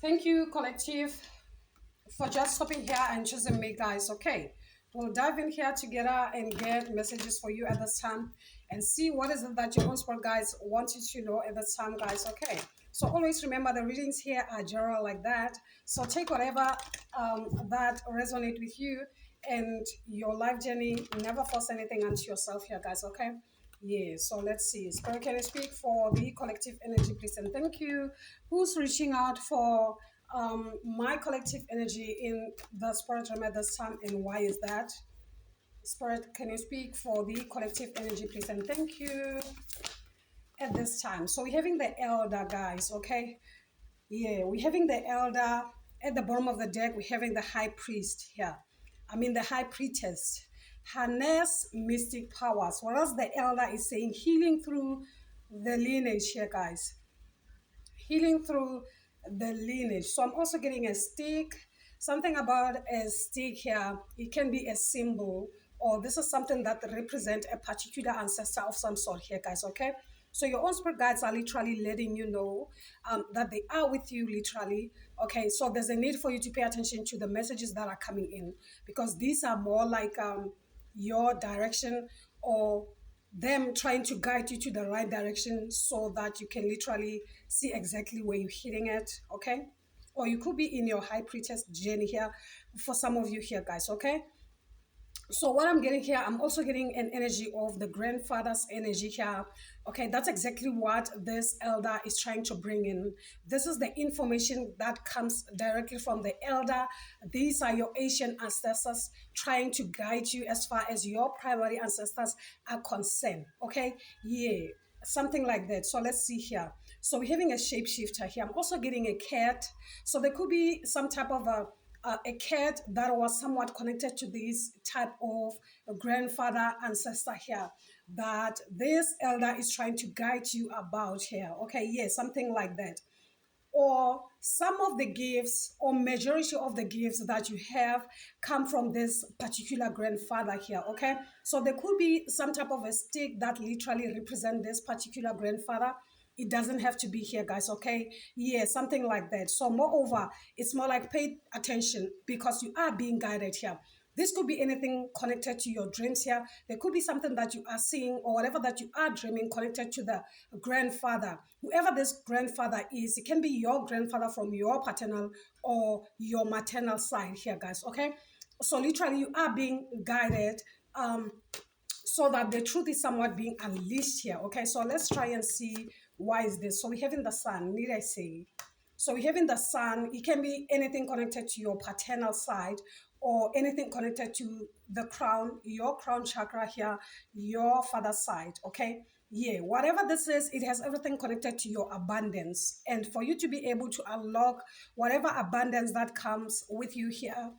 Thank you, collective, for just stopping here and choosing me, guys. Okay, we'll dive in here together and get messages for you at this time and see what is it that your own spirit guys want you to know at this time, guys. Okay, so always remember the readings here are general like that. So take whatever that resonate with you and your life journey. Never force anything onto yourself here, guys. Okay. Yeah, so let's see. Spirit, can you speak for the collective energy, please? And thank you. Who's reaching out for my collective energy in the spirit realm at this time, and why is that? Spirit, can you speak for the collective energy, please? And thank you at this time. So we're having the elder, guys, okay? Yeah, we're having the elder at the bottom of the deck. We're having the high priest here. I mean, the high priestess. Harness mystic powers. Whereas the elder is saying healing through the lineage here, guys. Healing through the lineage. So I'm also getting a stick. Something about a stick here. It can be a symbol, or this is something that represents a particular ancestor of some sort here, guys. Okay. So your own spirit guides are literally letting you know that they are with you, literally. Okay. So there's a need for you to pay attention to the messages that are coming in, because these are more like your direction, or them trying to guide you to the right direction so that you can literally see exactly where you're hitting it, okay? Or you could be in your high priestess journey here for some of you here, guys, okay? So what I'm getting here, I'm also getting an energy of the grandfather's energy here. Okay, that's exactly what this elder is trying to bring in. This is the information that comes directly from the elder. These are your ancient ancestors trying to guide you as far as your primary ancestors are concerned. Okay, yeah, something like that. So let's see here. So we're having a shapeshifter here. I'm also getting a cat. So there could be some type of a cat that was somewhat connected to this type of grandfather ancestor here, that this elder is trying to guide you about here. Okay, yes, something like that. Or some of the gifts or majority of the gifts that you have come from this particular grandfather here. Okay, so there could be some type of a stick that literally represent this particular grandfather. It doesn't have to be here, guys. Okay, yeah, something like that. So moreover, it's more like pay attention, because you are being guided here. This could be anything connected to your dreams here. There could be something that you are seeing, or whatever that you are dreaming connected to the grandfather. Whoever this grandfather is, it can be your grandfather from your paternal or your maternal side here, guys. Okay. So literally you are being guided so that the truth is somewhat being unleashed here. Okay. So let's try and see why is this. So we're having the sun, need I say? So we're having the sun. It can be anything connected to your paternal side, or anything connected to the crown, your crown chakra here, your father's side, okay? Yeah, whatever this is, it has everything connected to your abundance. And for you to be able to unlock whatever abundance that comes with you here,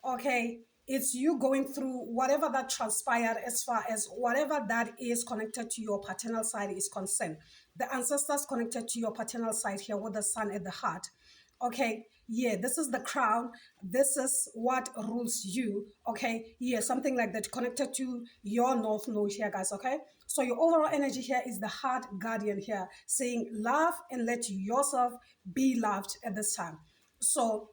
okay, it's you going through whatever that transpired, as far as whatever that is connected to your paternal side is concerned. The ancestors connected to your paternal side here with the sun at the heart. Okay, yeah, this is the crown. This is what rules you. Okay, yeah, something like that connected to your north node here, guys. Okay, so your overall energy here is the heart guardian here, saying love and let yourself be loved at this time. So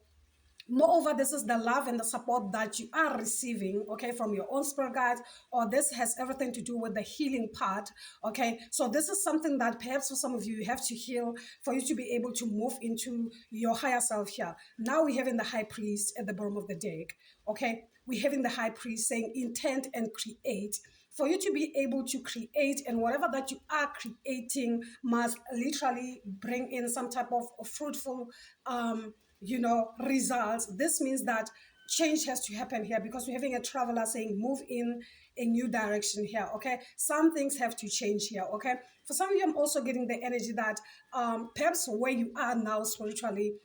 moreover, this is the love and the support that you are receiving, okay, from your own spirit guides, or this has everything to do with the healing part, okay? So this is something that perhaps for some of you, you have to heal for you to be able to move into your higher self here. Now we're having the high priest at the bottom of the deck, okay? We're having the high priest saying intent and create. For you to be able to create, and whatever that you are creating must literally bring in some type of fruitful results. This means that change has to happen here, because we're having a traveler saying move in a new direction here. Okay, some things have to change here. Okay, for some of you, I'm also getting the energy that perhaps where you are now spiritually,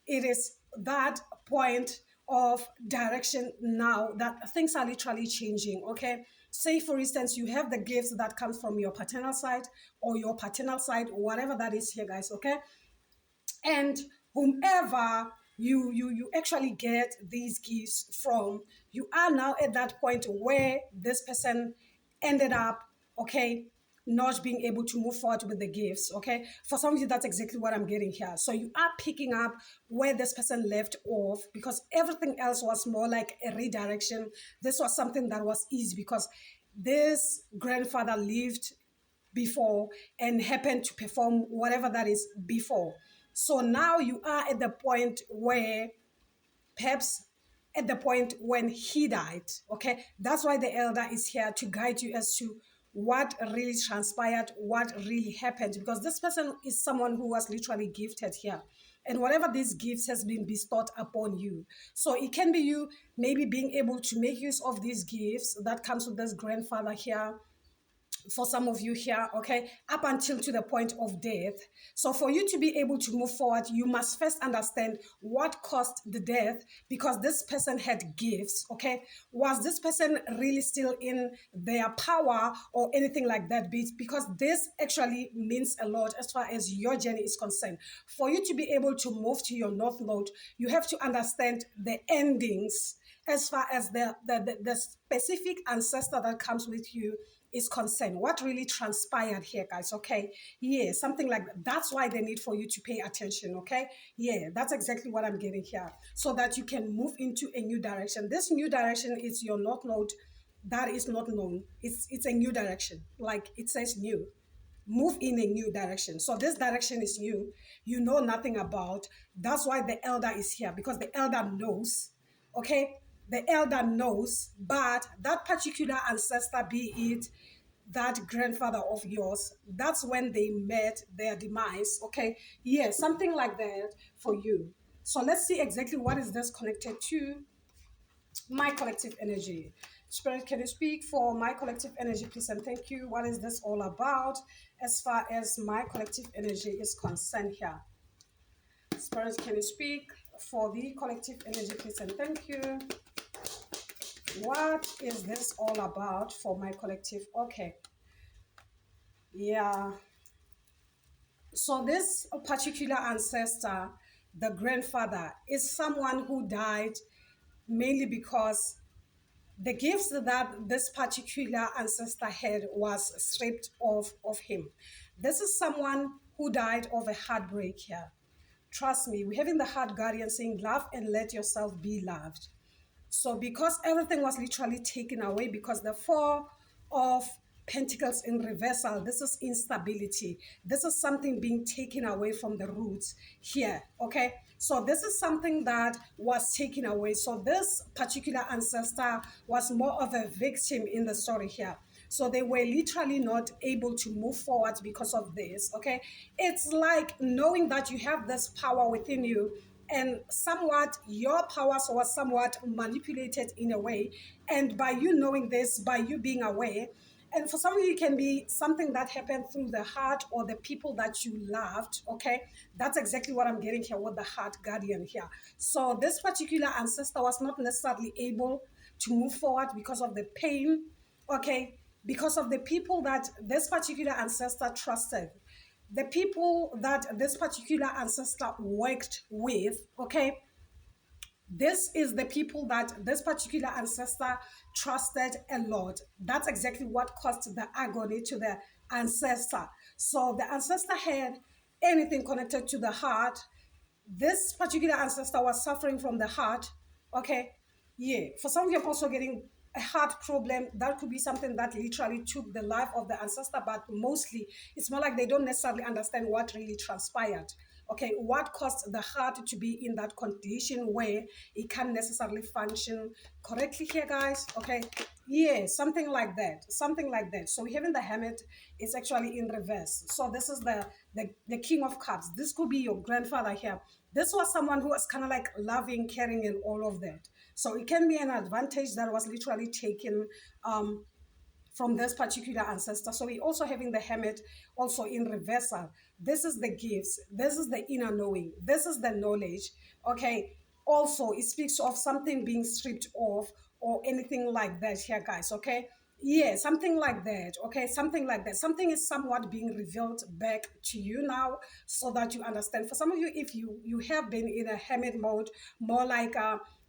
it is that point of direction now that things are literally changing. Okay, say for instance you have the gifts that comes from your paternal side, or your paternal side, whatever that is here, guys. Okay, and whomever you actually get these gifts from, you are now at that point where this person ended up, okay, not being able to move forward with the gifts. Okay, for some of you, that's exactly what I'm getting here. So you are picking up where this person left off, because everything else was more like a redirection. This was something that was easy because this grandfather lived before and happened to perform whatever that is before. So now you are at the point where, perhaps at the point when he died. Okay, that's why the elder is here to guide you as to what really transpired, what really happened, because this person is someone who was literally gifted here, and whatever these gifts has been bestowed upon you. So it can be you maybe being able to make use of these gifts that comes with this grandfather here, for some of you here, okay, up until to the point of death. So for you to be able to move forward, you must first understand what caused the death, because this person had gifts, okay? Was this person really still in their power or anything like that? Because this actually means a lot as far as your journey is concerned. For you to be able to move to your North Node, you have to understand the endings as far as the specific ancestor that comes with you is concerned. What really transpired here, guys? Okay, yeah, something like that. That's why they need for you to pay attention. Okay, yeah, that's exactly what I'm getting here, so that you can move into a new direction. This new direction is your North Node that is not known. It's a new direction, like it says new. Move in a new direction. So this direction is new, you know nothing about. That's why the elder is here, because the elder knows. Okay, the elder knows, but that particular ancestor, be it that grandfather of yours, that's when they met their demise. Okay, yeah, something like that for you. So let's see exactly what is this connected to my collective energy. Spirit, can you speak for my collective energy, please? And thank you. What is this all about as far as my collective energy is concerned here? Spirit, can you speak for the collective energy, please? And thank you. What is this all about for my collective? Okay. Yeah. So this particular ancestor, the grandfather, is someone who died mainly because the gifts that this particular ancestor had was stripped off of him. This is someone who died of a heartbreak here. Trust me, we're having the heart guardian saying, love and let yourself be loved. So because everything was literally taken away, because the Four of Pentacles in reversal, this is instability. This is something being taken away from the roots here, okay? So this is something that was taken away. So this particular ancestor was more of a victim in the story here. So they were literally not able to move forward because of this, okay? It's like knowing that you have this power within you, and somewhat your powers was somewhat manipulated in a way. And by you knowing this, by you being aware, and for some of you, it can be something that happened through the heart or the people that you loved, okay? That's exactly what I'm getting here with the heart guardian here. So this particular ancestor was not necessarily able to move forward because of the pain, okay? Because of the people that this particular ancestor trusted, the people that this particular ancestor worked with, okay? This is the people that this particular ancestor trusted a lot. That's exactly what caused the agony to the ancestor. So the ancestor had anything connected to the heart. This particular ancestor was suffering from the heart. Okay, yeah. For some of you, I'm also getting a heart problem. That could be something that literally took the life of the ancestor, but mostly it's more like they don't necessarily understand what really transpired. Okay, what caused the heart to be in that condition where it can't necessarily function correctly here, guys? Okay, yeah, something like that, something like that. So we have in the Hermit, it's actually in reverse. So this is the King of Cups. This could be your grandfather here. This was someone who was kind of like loving, caring, and all of that. So it can be an advantage that was literally taken from this particular ancestor. So we also having the Hermit also in reversal. This is the gifts. This is the inner knowing. This is the knowledge. Okay. Also, it speaks of something being stripped off or anything like that here, guys. Okay. Yeah, something like that. Okay, something like that. Something is somewhat being revealed back to you now, so that you understand. For some of you, if you have been in a hermit mode, more like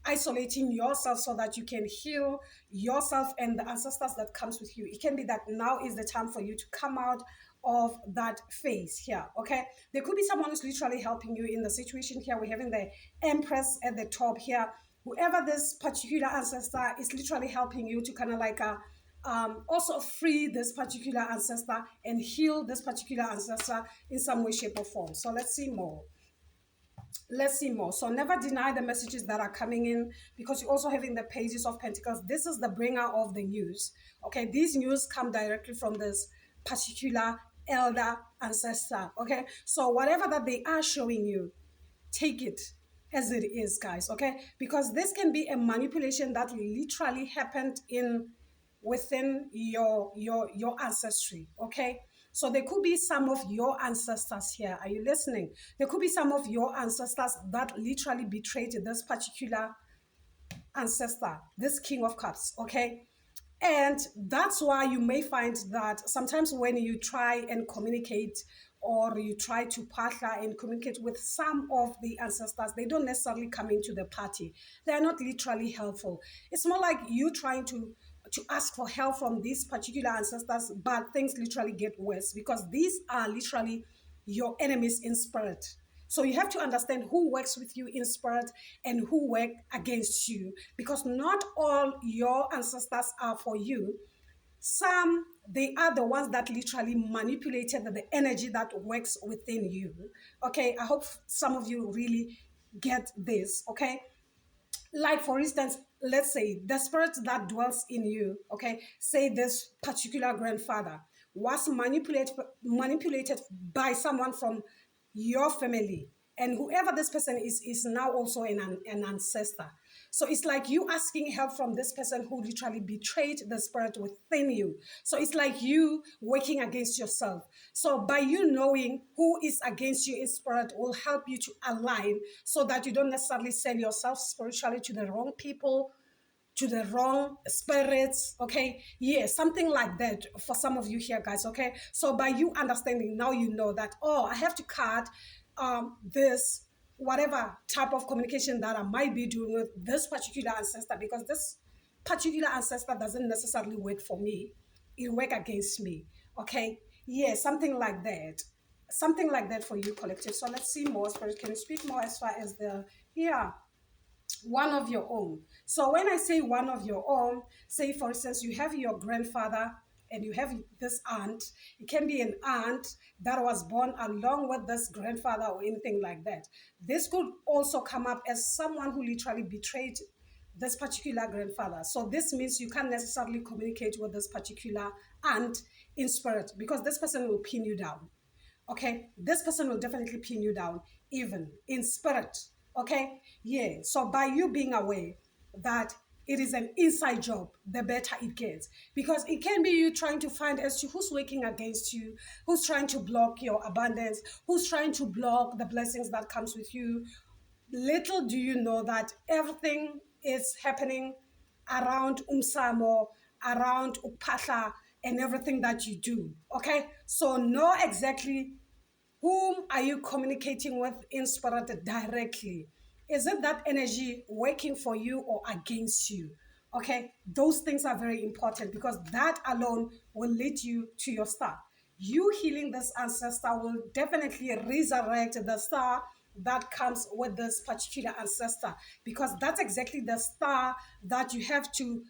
isolating yourself so that you can heal yourself and the ancestors that comes with you. It can be that now is the time for you to come out of that phase here. Okay, there could be someone who's literally helping you in the situation here. We're having the Empress at the top here. Whoever this particular ancestor is literally helping you to kind of like also free this particular ancestor and heal this particular ancestor in some way, shape, or form. So let's see more. Let's see more. So never deny the messages that are coming in, because you're also having the pages of pentacles. This is the bringer of the news. Okay, these news come directly from this particular elder ancestor. Okay, so whatever that they are showing you, take it as it is, guys. Okay, because this can be a manipulation that literally happened in within your ancestry. Okay, so there could be some of your ancestors here. Are you listening? There could be some of your ancestors that literally betrayed this particular ancestor, this King of Cups. Okay, and that's why you may find that sometimes when you try and communicate, or you try to partner and communicate with some of the ancestors, they don't necessarily come into the party. They are not literally helpful. It's more like you trying to ask for help from these particular ancestors, but things literally get worse, because these are literally your enemies in spirit. So you have to understand who works with you in spirit and who work against you, because not all your ancestors are for you. Some, they are the ones that literally manipulated the energy that works within you. Okay, I hope some of you really get this. Okay, like for instance, let's say the spirit that dwells in you, okay, say this particular grandfather was manipulated by someone from your family, and whoever this person is now also an ancestor. So it's like you asking help from this person who literally betrayed the spirit within you. So it's like you working against yourself. So by you knowing who is against you in spirit will help you to align, so that you don't necessarily sell yourself spiritually to the wrong people, to the wrong spirits. Okay, yeah, something like that for some of you here, guys. Okay, so by you understanding, now you know that, oh, I have to cut this whatever type of communication that I might be doing with this particular ancestor, because this particular ancestor doesn't necessarily work for me, it work against me. Okay, yeah, something like that. Something like that for you, collective. So let's see more. Spirit, can you speak more as far as the, yeah, one of your own? So when I say one of your own, say for instance, you have your grandfather and you have this aunt. It can be an aunt that was born along with this grandfather or anything like that. This could also come up as someone who literally betrayed this particular grandfather. So this means you can't necessarily communicate with this particular aunt in spirit, because this person will pin you down. Okay, this person will definitely pin you down, even in spirit. Okay, yeah. So by you being aware that it is an inside job, the better it gets, because it can be you trying to find as to who's working against you, who's trying to block your abundance, who's trying to block the blessings that comes with you. Little do you know that everything is happening around Umsamo, around Upatla, and everything that you do. Okay, so know exactly whom are you communicating with in spirit directly. Is it that energy working for you or against you? Okay, those things are very important, because that alone will lead you to your star. You healing this ancestor will definitely resurrect the star that comes with this particular ancestor, because that's exactly the star that you have to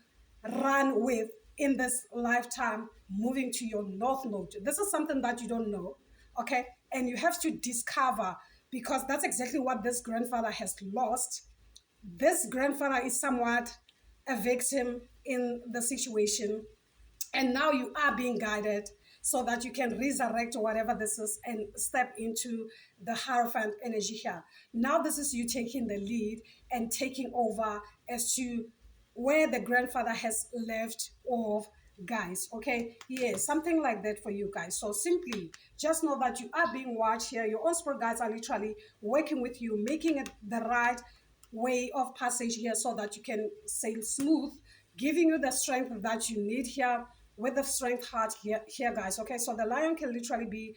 run with in this lifetime, moving to your north node. This is something that you don't know. Okay, and you have to discover, because that's exactly what this grandfather has lost. This grandfather is somewhat a victim in the situation, and now you are being guided so that you can resurrect whatever this is and step into the Hierophant energy here. Now this is you taking the lead and taking over as to where the grandfather has left off, guys. Okay, yeah, something like that for you guys. So simply just know that you are being watched here. Your own spirit guides are literally working with you, making it the right way of passage here, so that you can sail smooth, giving you the strength that you need here with the strength heart here, guys. Okay, so the lion can literally be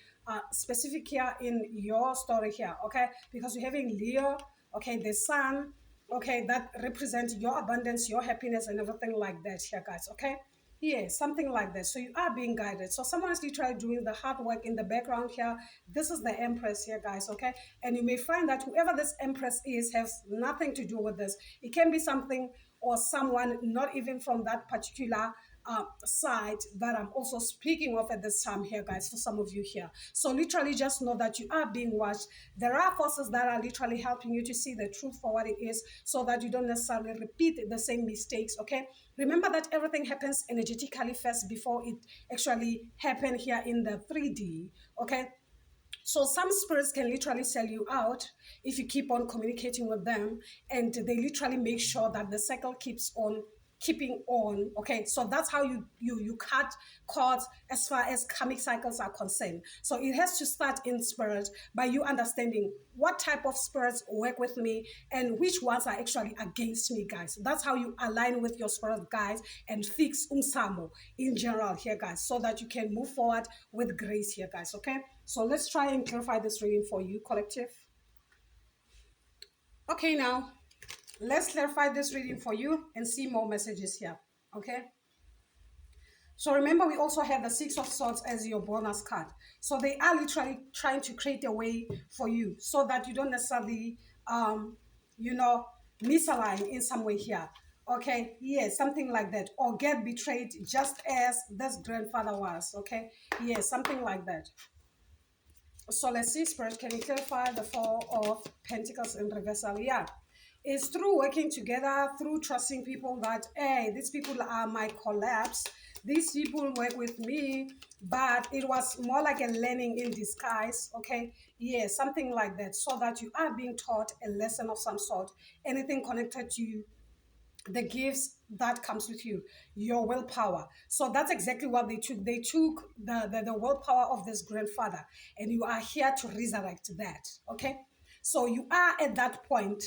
specific here in your story here. Okay, because you're having Leo, okay, the sun, okay, that represents your abundance, your happiness, and everything like that here, guys. Okay, yeah, something like that. So you are being guided. So someone is literally doing the hard work in the background here. This is the Empress here, guys. Okay, and you may find that whoever this Empress is has nothing to do with this. It can be something or someone not even from that particular side that I'm also speaking of at this time here, guys, for some of you here. So literally just know that you are being watched. There are forces that are literally helping you to see the truth for what it is, so that you don't necessarily repeat the same mistakes. Okay, remember that everything happens energetically first before it actually happen here in the 3D. Okay, so some spirits can literally sell you out if you keep on communicating with them, and they literally make sure that the cycle keeps on keeping on. Okay, so that's how you cut cords as far as karmic cycles are concerned. So it has to start in spirit by you understanding what type of spirits work with me and which ones are actually against me, guys. That's how you align with your spirit guides and fix umsamo in general here, guys, so that you can move forward with grace here, guys. Okay, so let's try and clarify this reading for you, collective. Okay, now let's clarify this reading for you and see more messages here. Okay, so remember, we also have the Six of Swords as your bonus card. So they are literally trying to create a way for you so that you don't necessarily you know, misalign in some way here. Okay, yeah, something like that, or get betrayed just as this grandfather was. Okay, yeah, something like that. So let's see, Spirit, can you clarify the Four of Pentacles in reversal? Yeah, it's through working together, through trusting people that, hey, these people are my collapse. These people work with me, but it was more like a learning in disguise. Okay, yeah, something like that, so that you are being taught a lesson of some sort, anything connected to you, the gifts that comes with you, your willpower. So that's exactly what they took. They took the willpower of this grandfather, and you are here to resurrect that. Okay, so you are at that point,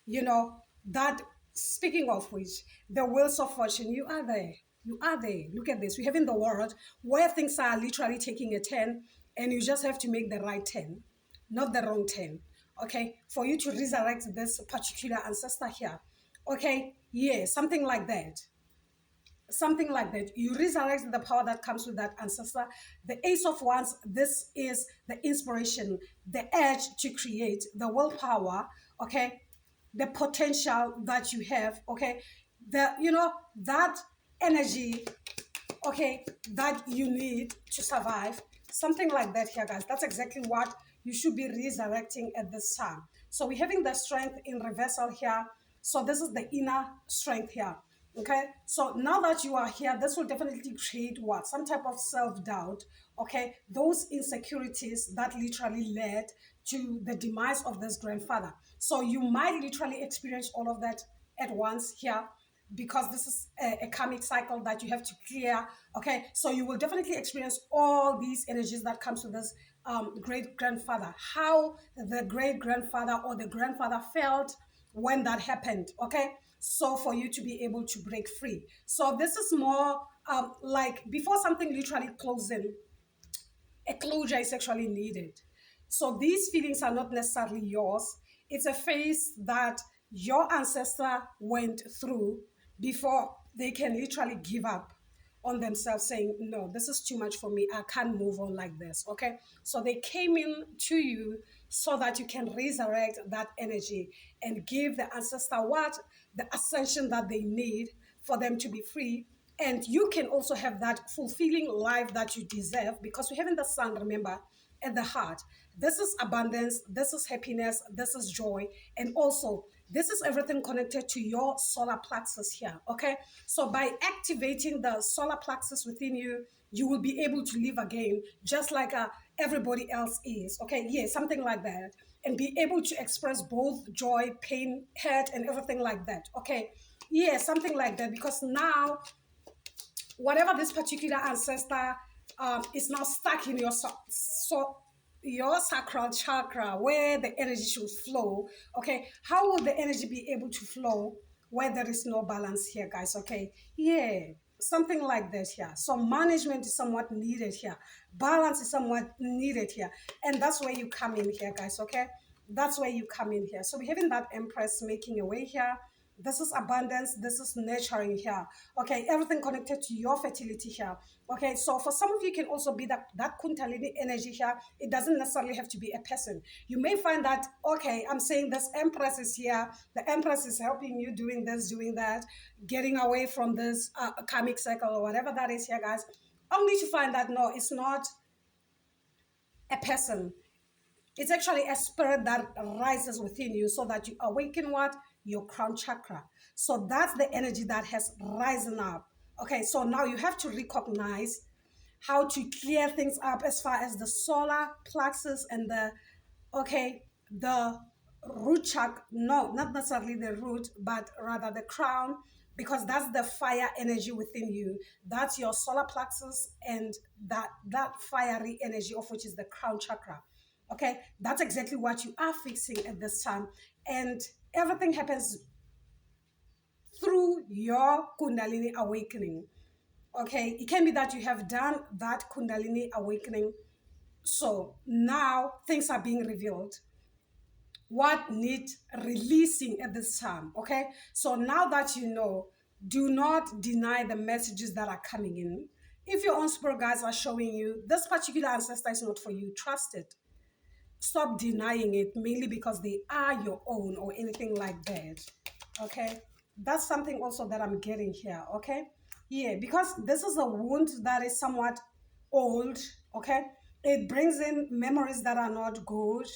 you know, that, speaking of which, the wheels of fortune, you are there. You are there. Look at this. We have in the world where things are literally taking a turn, and you just have to make the right turn, not the wrong turn. Okay, for you to resurrect this particular ancestor here. Okay, yeah, something like that. Something like that. You resurrect the power that comes with that ancestor. The Ace of Wands, this is the inspiration, the edge to create, the willpower, okay, the potential that you have, okay, the, you know, that energy, okay, that you need to survive. Something like that here, guys. That's exactly what you should be resurrecting at this time. So we're having the strength in reversal here. So this is the inner strength here. Okay, so now that you are here, this will definitely create what? Some type of self-doubt. Okay, those insecurities that literally led to the demise of this grandfather. So you might literally experience all of that at once here, because this is a karmic cycle that you have to clear. Okay, so you will definitely experience all these energies that comes with this great grandfather, how the great grandfather or the grandfather felt when that happened. Okay, so for you to be able to break free. So this is more like before something literally closing, a closure is actually needed. So these feelings are not necessarily yours. It's a phase that your ancestor went through before they can literally give up on themselves, saying, no, this is too much for me. I can't move on like this. Okay. So they came in to you so that you can resurrect that energy and give the ancestor what? The ascension that they need for them to be free. And you can also have that fulfilling life that you deserve, because we have in the sun, remember, at the heart. This is abundance, this is happiness, this is joy, and also this is everything connected to your solar plexus here. Okay, so by activating the solar plexus within you, you will be able to live again just like everybody else is. Okay, yeah, something like that, and be able to express both joy, pain, hurt, and everything like that. Okay, yeah, something like that, because now whatever this particular ancestor is now stuck in your your sacral chakra, where the energy should flow. Okay, how will the energy be able to flow where there is no balance here, guys. Okay, yeah, something like that here. So management is somewhat needed here, balance is somewhat needed here, and that's where you come in here, guys. Okay, that's where you come in here. So we're having that Empress making a way here. This is abundance, this is nurturing here. Okay, everything connected to your fertility here. Okay, so for some of you can also be that kundalini energy here. It doesn't necessarily have to be a person. You may find that, okay, I'm saying this Empress is here, the Empress is helping you doing this, doing that, getting away from this karmic cycle or whatever that is here, guys, only to find that no, it's not a person. It's actually a spirit that rises within you so that you awaken what? Your crown chakra. So that's the energy that has risen up. Okay, so now you have to recognize how to clear things up as far as the solar plexus and the root chakra. No, not necessarily the root, but rather the crown, because that's the fire energy within you. That's your solar plexus and that fiery energy of which is the crown chakra. Okay, that's exactly what you are fixing at this time, and everything happens through your kundalini awakening. Okay, it can be that you have done that kundalini awakening, so now things are being revealed what need releasing at this time. Okay, so now that you know, do not deny the messages that are coming in. If your own spirit guides are showing you this particular ancestor is not for you, trust it. Stop denying it mainly because they are your own or anything like that. Okay, that's something also that I'm getting here. Okay, yeah, because this is a wound that is somewhat old. Okay, it brings in memories that are not good,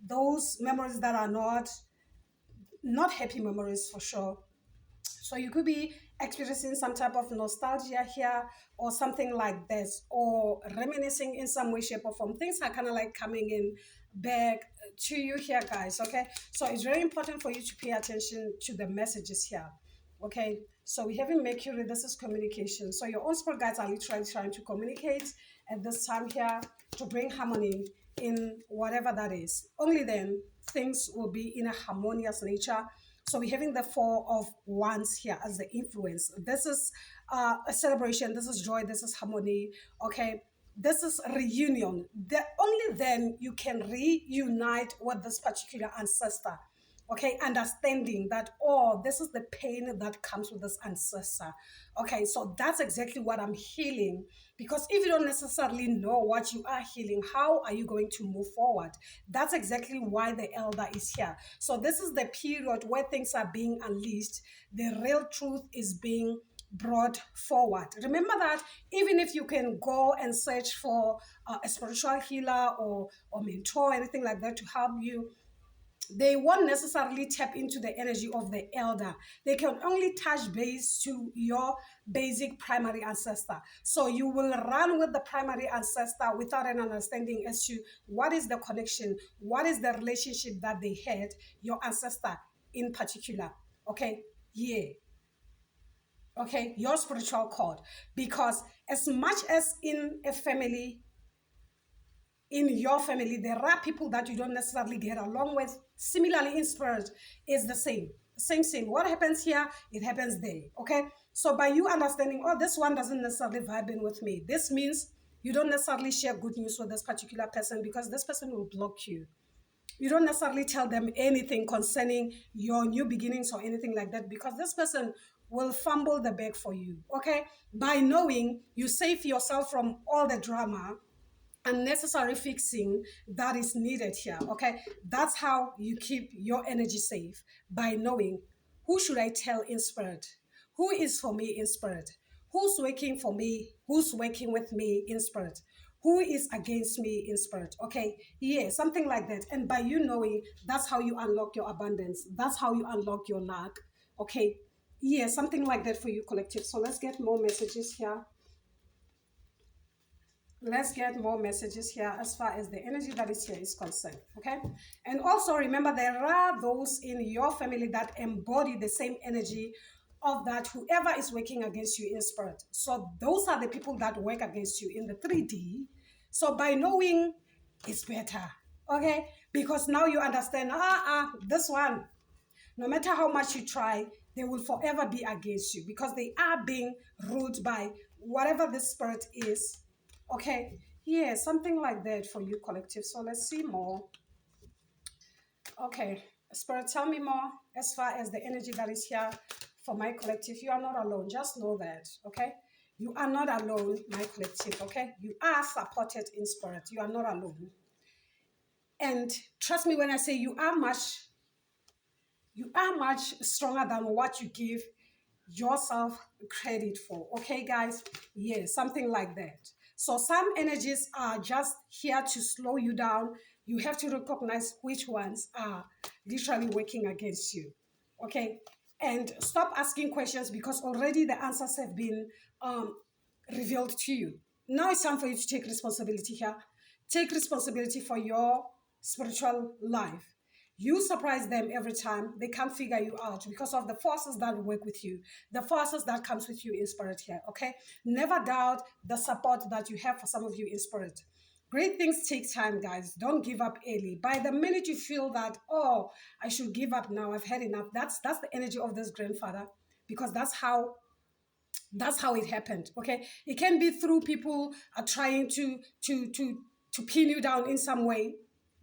those memories that are not happy memories for sure. So you could be experiencing some type of nostalgia here or something like this, or reminiscing in some way, shape, or form. Things are kind of like coming in back to you here, guys. Okay, so it's very important for you to pay attention to the messages here. Okay, so we have in Mercury, this is communication. So your own spirit guides are literally trying to communicate at this time here to bring harmony in whatever that is. Only then things will be in a harmonious nature. So we're having the Four of Wands here as the influence. This is a celebration. This is joy. This is harmony. Okay. This is reunion. Only then you can reunite with this particular ancestor. Okay, understanding that, oh, this is the pain that comes with this ancestor. Okay, so that's exactly what I'm healing, because if you don't necessarily know what you are healing, how are you going to move forward? That's exactly why the elder is here. So this is the period where things are being unleashed, the real truth is being brought forward. Remember that even if you can go and search for a spiritual healer or mentor, anything like that to help you, they won't necessarily tap into the energy of the elder. They can only touch base to your basic primary ancestor. So you will run with the primary ancestor without an understanding as to what is the connection, what is the relationship that they had, your ancestor in particular. Okay, yeah. Okay, your spiritual cord. Because as much as in a family, in your family, there are people that you don't necessarily get along with. Similarly, in spirit, is the same. Same. What happens here, it happens there. Okay? So by you understanding, oh, this one doesn't necessarily vibe in with me, this means you don't necessarily share good news with this particular person because this person will block you. You don't necessarily tell them anything concerning your new beginnings or anything like that because this person will fumble the bag for you. Okay? By knowing, you save yourself from all the drama, unnecessary fixing that is needed here. Okay, that's how you keep your energy safe, by knowing who should I tell in spirit, who is for me in spirit, who's working for me, who's working with me in spirit, who is against me in spirit. Okay, yeah, something like that. And by you knowing, that's how you unlock your abundance, that's how you unlock your luck. Okay, yeah, something like that for you, collective. So let's get more messages here. Let's get more messages here as far as the energy that is here is concerned. Okay, and also remember, there are those in your family that embody the same energy of that whoever is working against you in spirit. So those are the people that work against you in the 3D. So by knowing, it's better. Okay, because now you understand, this one, No matter how much you try, they will forever be against you because they are being ruled by whatever this spirit is. Okay? Yeah, something like that for you, collective. So let's see more. Okay, Spirit, tell me more as far as the energy that is here for my collective. You are not alone. Just know that, okay? You are not alone, my collective, okay? You are supported in spirit. You are not alone. And trust me when I say you are much stronger than what you give yourself credit for. Okay, guys? Yeah, something like that. So some energies are just here to slow you down. You have to recognize which ones are literally working against you. Okay? And stop asking questions because already the answers have been revealed to you. Now it's time for you to take responsibility here. Take responsibility for your spiritual life. You surprise them every time they can't figure you out because of the forces that work with you, the forces that comes with you in spirit here, okay? Never doubt the support that you have for some of you in spirit. Great things take time, guys. Don't give up early. By the minute you feel that, oh, I should give up now, I've had enough, that's the energy of this grandfather because that's how it happened. Okay, it can be through people are trying to pin you down in some way.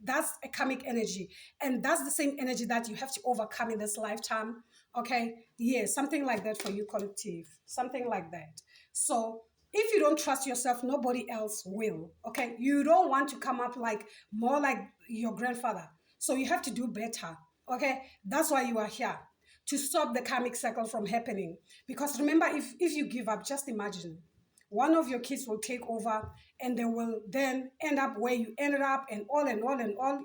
That's a karmic energy, and that's the same energy that you have to overcome in this lifetime. Okay, yeah, something like that for you, collective, something like that. So if you don't trust yourself, nobody else will. Okay, you don't want to come up like more like your grandfather, so you have to do better. Okay, that's why you are here, to stop the karmic cycle from happening. Because remember, if you give up, just imagine one of your kids will take over and they will then end up where you ended up, and all and all and all.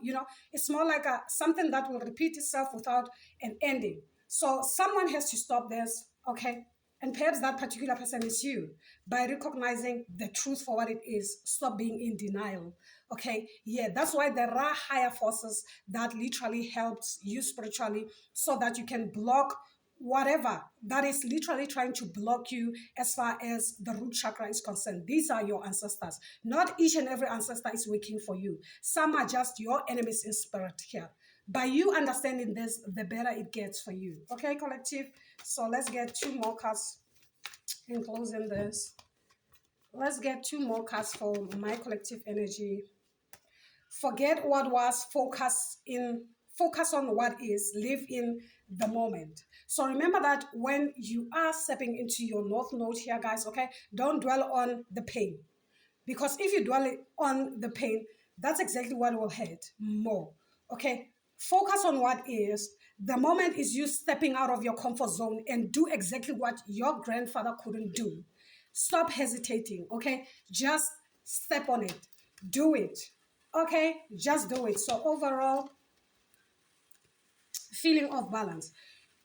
It's more like something that will repeat itself without an ending. So someone has to stop this. Okay, and perhaps that particular person is you. By recognizing the truth for what it is, stop being in denial. Okay, yeah, that's why there are higher forces that literally helps you spiritually so that you can block whatever that is literally trying to block you as far as the root chakra is concerned. These are your ancestors. Not each and every ancestor is working for you. Some are just your enemies in spirit here. By you understanding this, the better it gets for you. Okay, collective? So let's get two more cards in closing this. Let's get two more cards for my collective energy. Forget what was, focus on what is, live in the moment. So remember that when you are stepping into your north node here, guys, okay, don't dwell on the pain. Because if you dwell on the pain, that's exactly what will hurt more. Okay, focus on what is. The moment is you stepping out of your comfort zone and do exactly what your grandfather couldn't do. Stop hesitating. Okay, just step on it, do it. Okay, just do it. So overall, feeling of balance.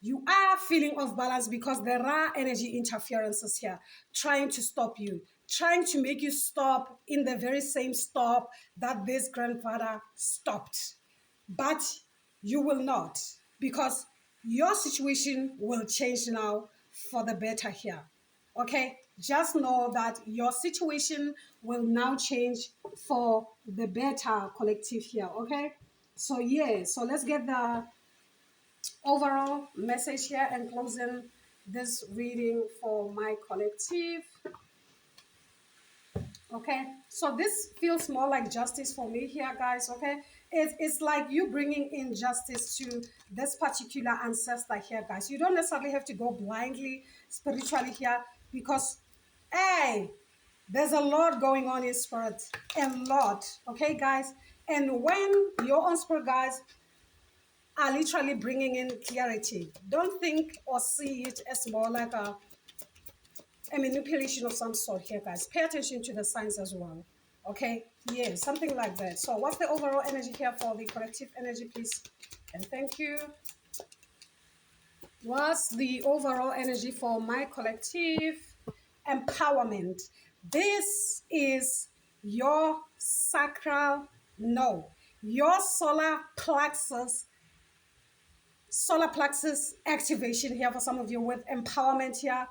You are feeling off balance because there are energy interferences here trying to stop you, trying to make you stop in the very same stop that this grandfather stopped. But you will not, because your situation will change now for the better here. Okay, just know that your situation will now change for the better, collective here. Okay, so yeah, so let's get the overall message here and closing this reading for my collective. Okay, so this feels more like justice for me here, guys. Okay, it's like you bringing in justice to this particular ancestor here, guys. You don't necessarily have to go blindly spiritually here, because hey, there's a lot going on in spirit, a lot. Okay, guys, and when your own spirit guys are literally bringing in clarity, don't think or see it as more like a manipulation of some sort here, guys. Pay attention to the signs as well. Okay, yeah, something like that. So what's the overall energy here for the collective energy, please? And thank you. What's the overall energy for my collective? Empowerment. This is your sacral node, your solar plexus activation here for some of you with empowerment here.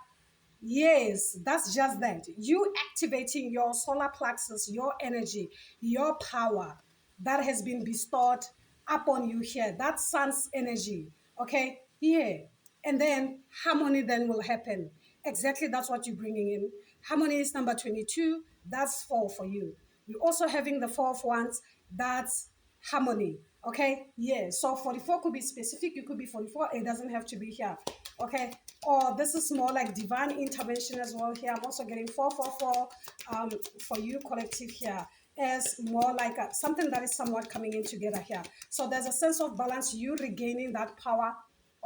Yes, that's just that. You activating your solar plexus, your energy, your power that has been bestowed upon you here. That sun's energy. Okay, yeah. And then harmony then will happen. Exactly, that's what you're bringing in. Harmony is number 22. That's 4 for you. You're also having the 4 of wands. That's harmony. Okay, yeah. So 44 could be specific. You could be 44. It doesn't have to be here. Okay. Or this is more like divine intervention as well here. I'm also getting 444 for you collective here as more like something that is somewhat coming in together here. So there's a sense of balance, you regaining that power.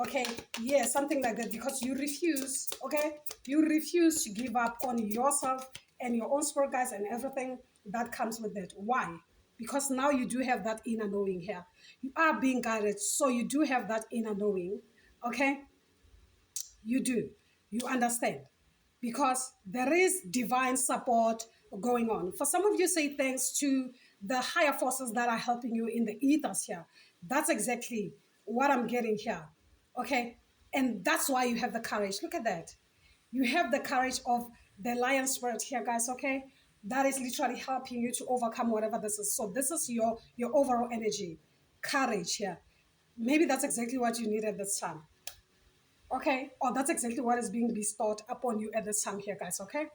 Okay, yeah, something like that, because you refuse, okay, you refuse to give up on yourself and your own spirit guides and everything that comes with it. Why? Because now you do have that inner knowing here. You are being guided, so you do have that inner knowing. Okay, you do. You understand. Because there is divine support going on. For some of you, say thanks to the higher forces that are helping you in the ethers here. That's exactly what I'm getting here. Okay. And that's why you have the courage. Look at that. You have the courage of the lion spirit here, guys. Okay. That is literally helping you to overcome whatever this is. So this is your overall energy, courage here. Maybe that's exactly what you need at this time. Okay, or that's exactly what is being bestowed upon you at this time here, guys. Okay,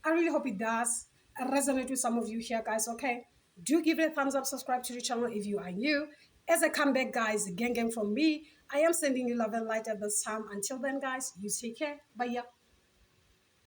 I really hope it does resonate with some of you here, guys. Okay, do give it a thumbs up, subscribe to the channel if you are new. As I come back, guys, gang from me, I am sending you love and light at this time. Until then, guys, you take care. Bye.